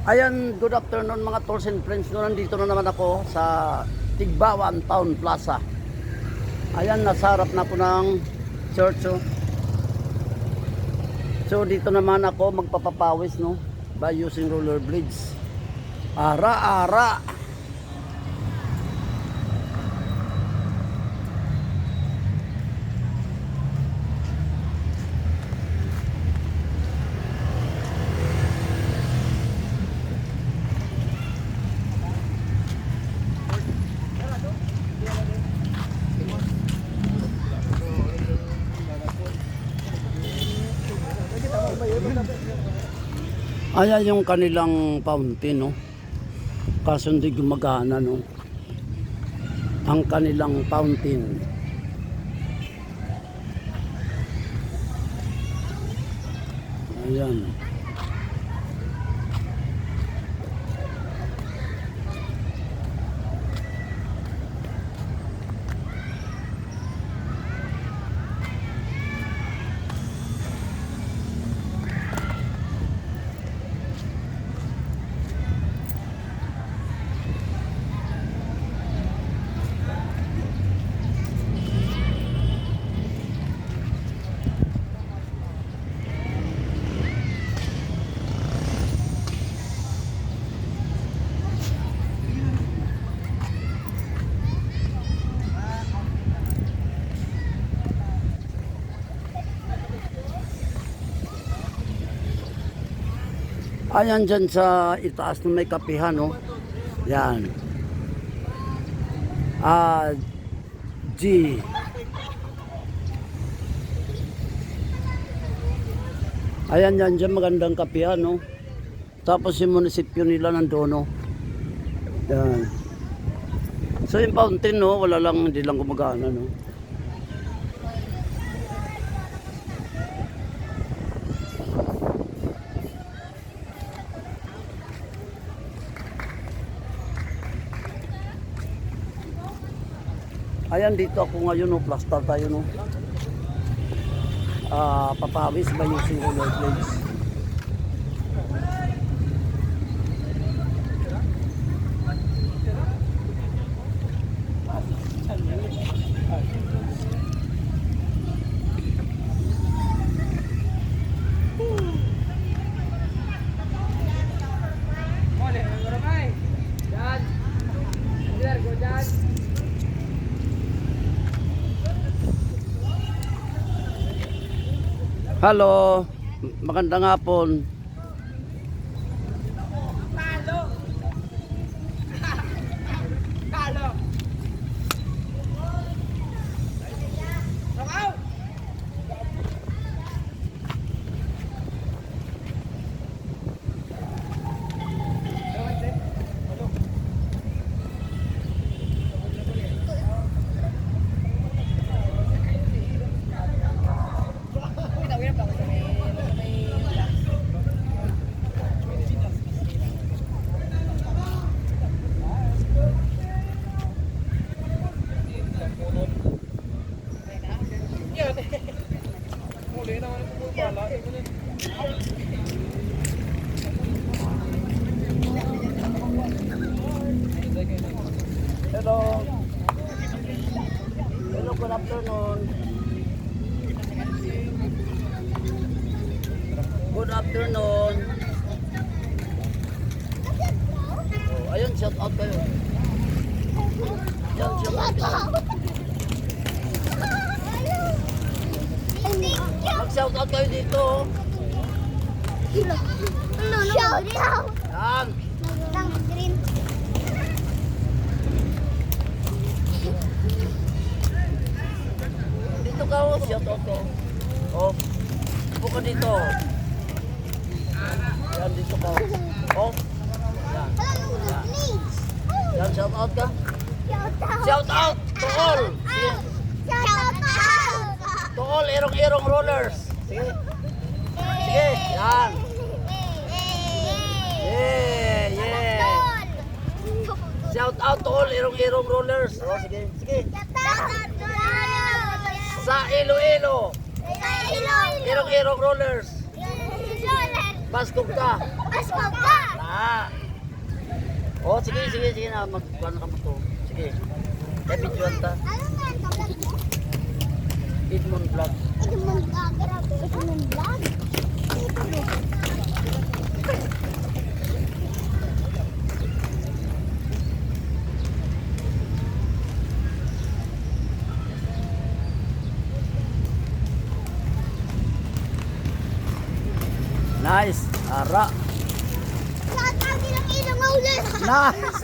Ayan, good afternoon mga tools and friends. No, nandito na naman ako sa Tigbawan Town Plaza. Ayan, nasa harap na ako ng church. Oh. So dito naman ako magpapapawis, no, by using roller blades. Ara-ara. Ayan yung kanilang fountain, no. Kaso hindi gumagana, no. Ang kanilang fountain. Ayan. Ayan dyan sa itaas na may kapihan, no. Yan. G. Ayan yan dyan, magandang kapihan, no. Tapos yung munisipyo nila nandoon, no. Yan. So yung fountain, no, wala lang, hindi lang gumagana, no. Ayan, dito ako ngayon, no, plaster tayo, no. Papawis by using roller blades. Hello, magandang hapon. Hello. Hello, good afternoon. Good afternoon. Oh, ayun, shout out kayo. Yan, shout out kayo. Mag-shout out kayo dito. Shout out. Yan. Green. Dito ka, oh, shout out ko. Oh, upo ka dito. Yan, dito ka. Oh, yan. Yan, shout out ka. Shout out to all. Shout out. To all irong-irong rollers. Sige. Sige, yan. Yeah. Shout out to all irong-irong rollers. Oh, sige, sige. Sa Iloilo. Irong-irong rollers. Baskog ka. Asko ka. Na. Oh, sige na. Magkuhan ka mo to. Sige. Video ta. Ano nga ang vlog mo? Edmond Vlog. Edmond vlog. Edmond vlog. Nice. Ara. Shout out ilang ilang ulit. Nice.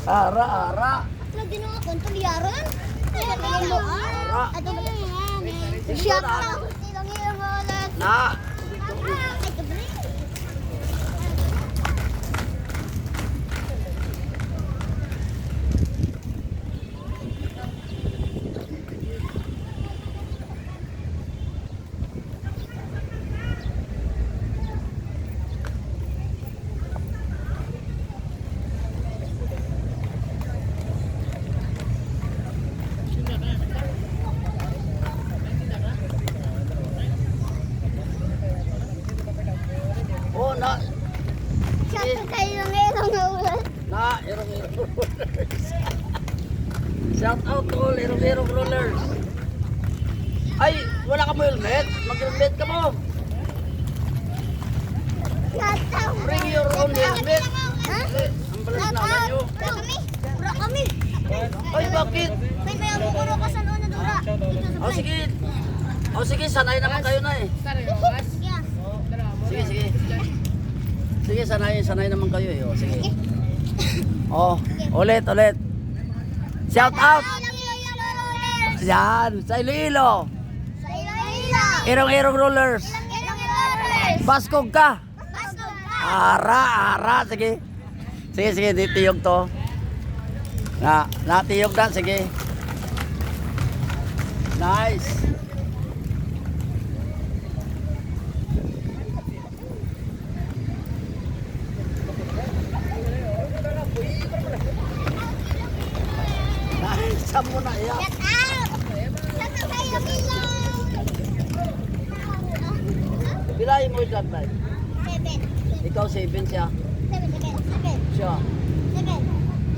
Ara. Lagi na ako tulyaran. Ara. Shout out ilang ilang ulit. Na. Ay, gabi. Oh, na. Shout out sa ilang ilang ulit. Na, irong rollers. Shout out to all irong rollers. Ay, wala ka mo helmet? Mag-helmet ka mo. Shout out. Bring your own helmet. Ha? Ang balas naman nyo. Wala kami. Ay, bakit? May mayroon ko ro kasan na dura. Oh, sige. Oh, sige, sanay naman kayo na eh. Sige. Sige, sanay naman kayo eh. Oh, sige. Oh, ulit. Shout out. Yan, sa Iloilo. Sa Iloilo. Irong rollers. Ilang Baskog ka. Baskog ka. Ara. Sige, ditiyog to. Natiyog na, sige. Nice. Nice, saan mo na iya? Shout out. Shout out sa Iloilo. Bilahin mo yung life. 7. Ikaw 7 siya. 7. Siya.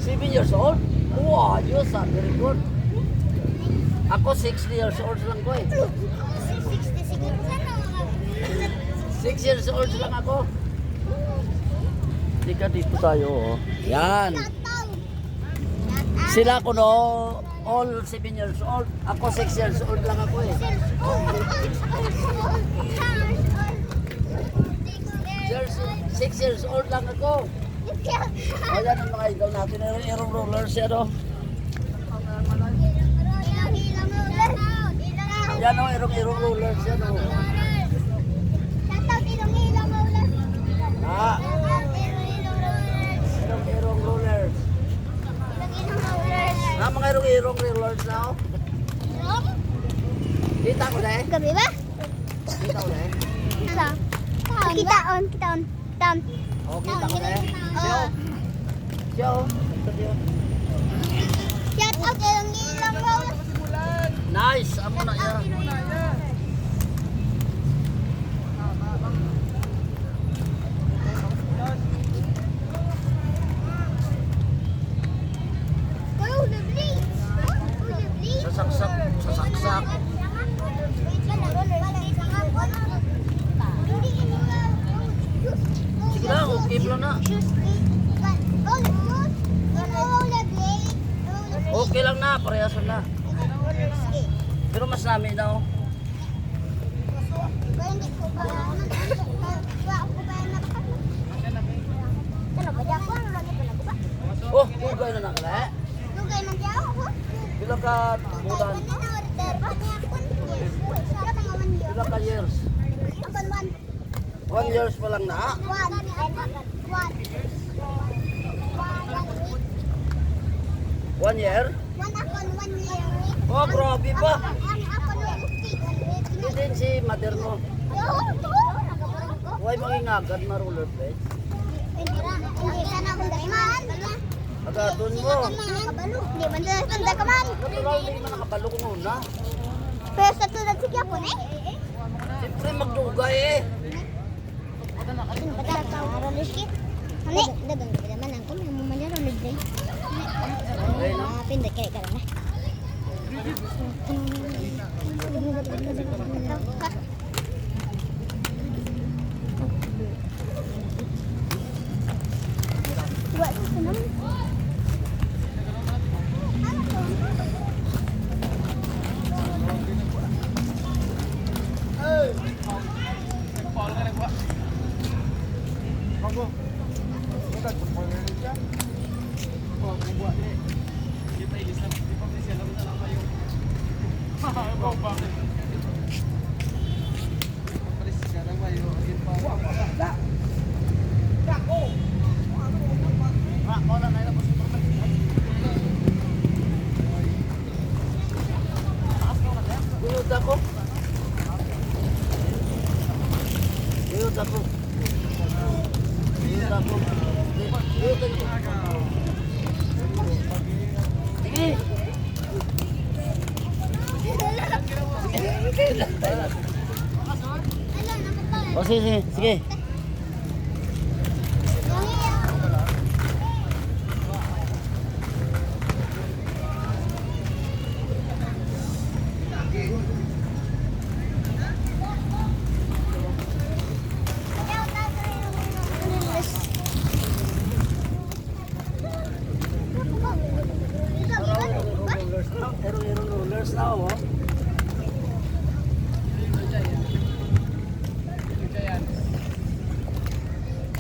7 years old? Wow, Diyos ah, very good. Ako 60 years old lang ko eh. 6 years old lang ako. Hindi ka dito tayo oh. Yan. Sila ko no, all 7 years old. Ako 6 years old lang ako eh. 6 years old lang ako. O yan ang mga idol natin. Aero rollers yan o. Yan o, aero rollers yan o. Ah, aero rollers. Ah, mga aero rollers na o. Kita ko na eh. Gabi ba? Kita ko na eh. Kitaon. O, kita ko na eh. Siya o. Shout out ilang ilang roll. Nice. Amo na yan. Sasaksak. Sige lang, okay lang na. Okay lang na, parehas na. Pero mas namin na oh. Oh, tugay na nakala eh. Pila ka bulan? Pila ka years? 1 years pa lang na. 1 year? Oh, grabe pa. Hindi din si mother mo. Huwag mangingagad na roller blades. Agadon mo. Natural hindi man nakabalo ko muna. Pero sa tulad sige ako na eh. Siyempre magdugay eh. Bata roller skate. Hani, dagan ka naman ang kun mo man roller skate. Pindah kayak kana. Buat senang. Uyod ako. Uyod ako. Uyod ako. Uyod ako. Sige. O sige, sige. Erong rollers na oh.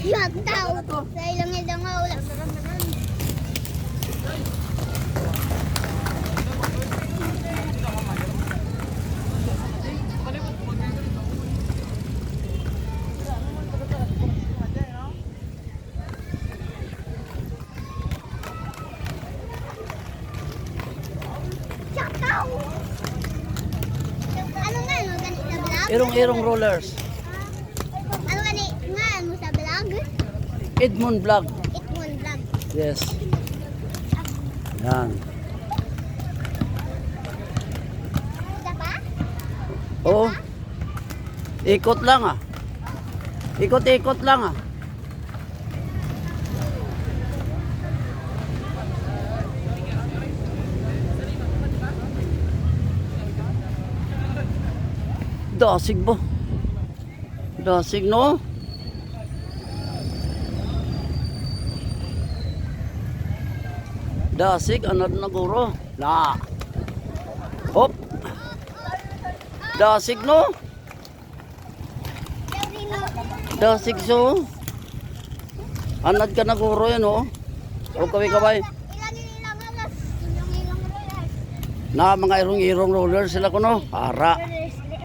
Yak tao. Sa ilang nga ulam. Yak tao. Ano nga no ganit na vlog? Erong rollers. Ano ganit nga mo sa vlog? Edmond Vlog. Itmon vlog. Yes. Yan. Isa pa? Oo. Ikot lang ah. Ikot-ikot lang ah. Dasig ba? Dasig no? Dasig, anad na guro. La. Hop. Dasig no? Dasig so. Anad ka na guro yan oh. O kaway-kaway. Ilang alas. Ilang rollers. Na mga irong-irong roller sila ko no. Para.